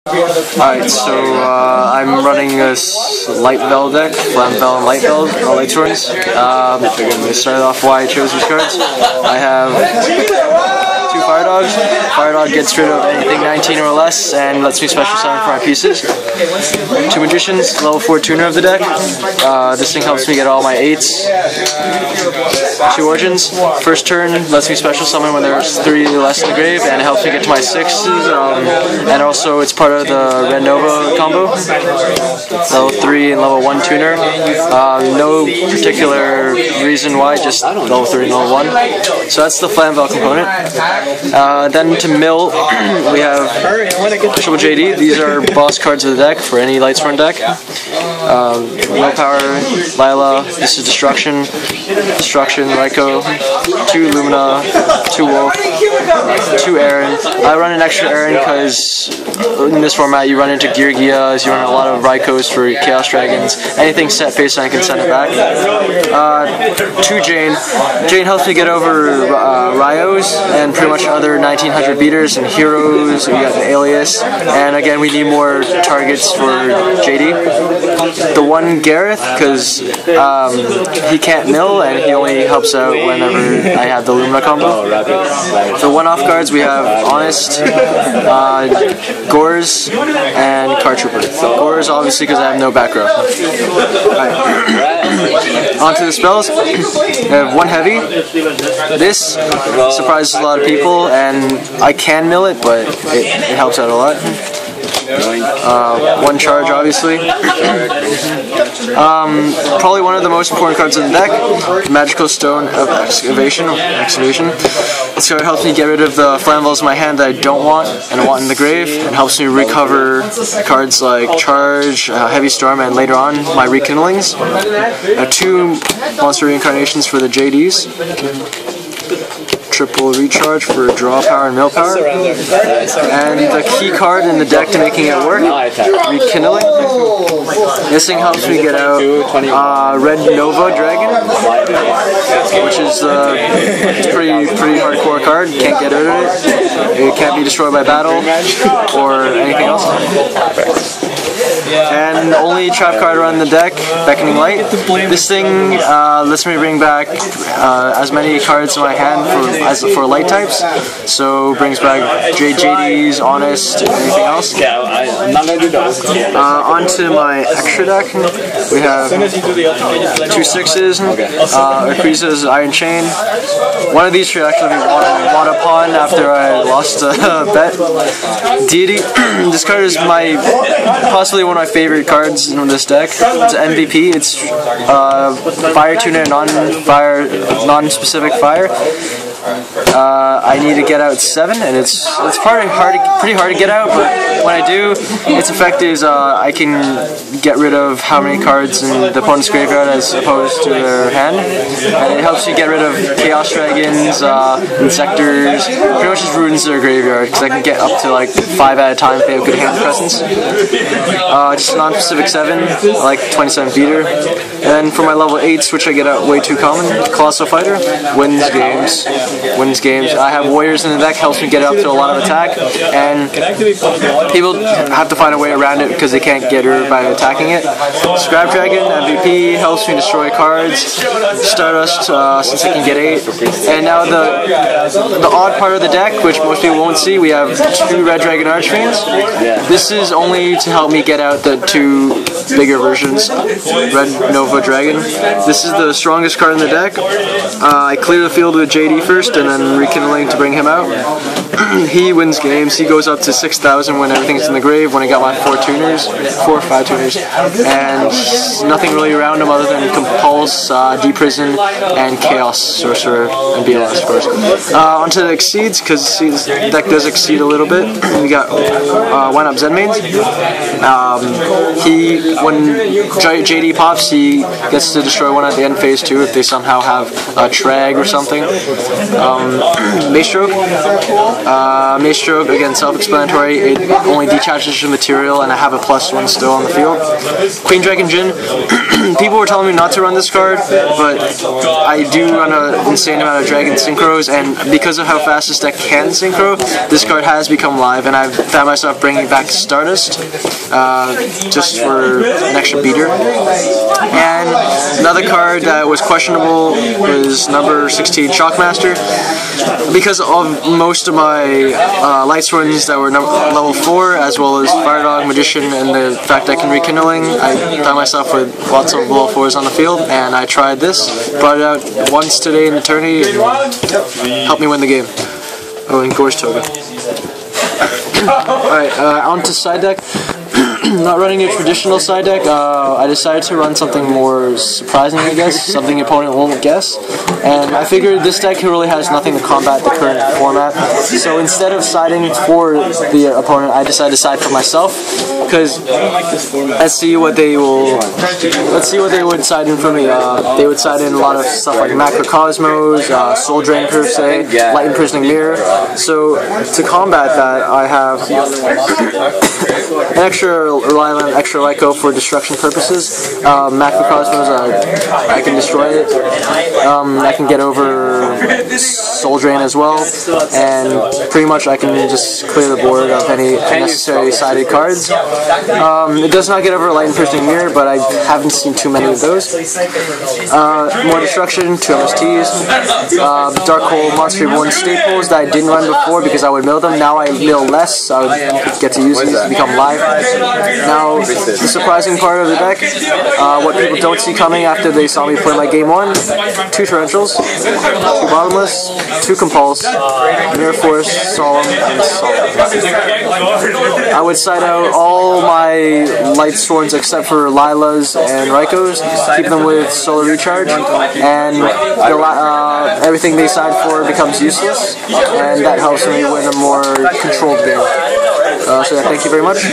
Alright, so I'm running this Lightvell deck, Flamvell and Lightvell, Lightsworns. To start off why I chose these cards, I have 2 Fire Dogs. Fire Dog gets rid of anything 19 or less and lets me special summon for my pieces. 2 Magicians, level 4 tuner of the deck. This thing helps me get all my 8s. 2 Origins, first turn lets me special summon when there's 3 less in the grave, and it helps me get to my 6s, and also it's part of the Red Nova combo. Level 3 and level 1 tuner. No particular reason why, just level 3 and level 1. So that's the Flamvell component. Then to mill, we have Triple JD. These are boss cards of the deck for any Lightsworn deck. Willpower, Lila, this is Destruction, Ryko, 2 Lumina, 2 Wolf, 2 Aaron. I run an extra Aaron because in this format you run into Gear Gias, you run a lot of Rykos for Chaos Dragons. Anything set face I can send it back. 2 Jane. Jane helps me get over Ryos and pretty much other 1900 beaters and heroes. We got an Alias, and again we need more targets for JD. The 1 Gareth, because he can't mill and he only helps out whenever I have the Lumina combo. The 1 off guards we have Honest, Gores, and Card Trooper. Gores obviously because I have no back row. Right. Onto the spells. I have 1 heavy. This surprises a lot of people, and I can mill it, but it helps out a lot. 1 charge, obviously. Probably one of the most important cards in the deck, Magical Stone of Excavation. This card helps me get rid of the Flamvells in my hand that I don't want and want in the grave, and helps me recover cards like Charge, Heavy Storm, and later on my Rekindlings. 2 Monster Reincarnations for the JDs. Triple recharge for draw power and mill power, and the key card in the deck to making it work, Rekindling. This thing helps me get out Red Nova Dragon, which is it's pretty hardcore card. Can't get rid of it. It can't be destroyed by battle or anything else. And only trap card around the deck, Beckoning Light. This thing lets me bring back as many cards in my hand for light types. So brings back JDs, Honest, and anything else. Onto my extra deck, we have 2 6s, Akriza's Iron Chain. One of these should actually be one upon after I lost a bet. Deity. This card is possibly one of my favorite cards in this deck. It's an MVP. It's fire tuner, non-specific fire. I need to get out 7, and it's pretty hard to get out, but when I do, its effect is I can get rid of how many cards in the opponent's graveyard as opposed to their hand, and it helps you get rid of Chaos Dragons, Insectors, pretty much just ruins their graveyard, because I can get up to like 5 at a time if they have good hand presence. Just non-specific 7, like 27 beater, and then for my level 8s, which I get out way too common, Colossal Fighter, wins games. I have Warriors in the deck, helps me get up to a lot of attack, and people have to find a way around it because they can't get her by attacking it. Scrap Dragon, MVP, helps me destroy cards. Stardust, since I can get 8. And now the odd part of the deck, which most people won't see, we have 2 Red Dragon Archfiends. This is only to help me get out the 2 bigger versions, Red Nova Dragon. This is the strongest card in the deck. I clear the field with JD first, and then Rekindling to bring him out. He wins games. He goes up to 6,000 when everything's in the grave, when I got my 4 or 5 tuners, and nothing really around him other than Compulse, Deprison, and Chaos Sorcerer, and BLS, of course. Onto the Exceeds, because the deck does exceed a little bit. We got Wind Up Zenmains. When JD pops, he gets to destroy one at the end phase 2 if they somehow have a Trag or something. Maestroke. Mace Stroke, again, self-explanatory. It only deattaches the material, and I have a +1 still on the field. Queen Dragon Jin. People were telling me not to run this card, but I do run an insane amount of Dragon Synchros, and because of how fast this deck can Synchro, this card has become live, and I've found myself bringing back Stardust just for an extra beater. And another card that was questionable was number 16, Shockmaster. Because of most of my Lightsworns that were level 4, as well as Fire Dog, Magician, and the fact I can Rekindling, I found myself with lots of level 4s on the field, and I tried this, brought it out once today in the tourney, and helped me win the game. Oh, and Gorge Toga. Alright, on to side deck. Not running a traditional side deck, I decided to run something more surprising, I guess, something the opponent won't guess, and I figured this deck really has nothing to combat the current format, so instead of siding for the opponent, I decided to side for myself, because let's see what they would side in for me. They would side in a lot of stuff like Macrocosmos, Soul Drain per se, Light Imprisoning Mirror, so to combat that, I have an extra Reliant, extra Lyco for destruction purposes. Macrocosmos, I can destroy it. I can get over Soul Drain as well, and pretty much I can just clear the board of any unnecessary sided cards. It does not get over Light Imprisoning Mirror, but I haven't seen too many of those. More destruction, 2 MSTs. Dark Hole Monster 1 staples that I didn't run before because I would mill them. Now I mill less, so I would get to use these to become live. Now, the surprising part of the deck, what people don't see coming after they saw me play my game 1, 2 Torrentials, 2 Bottomless, 2 Compulse, Mirror Force, Solemn, and Solemn. I would side out all my Lightsworns except for Lilas and Raikos, keep them with Solar Recharge, and everything they side for becomes useless, and that helps me win a more controlled game. So yeah, thank you very much.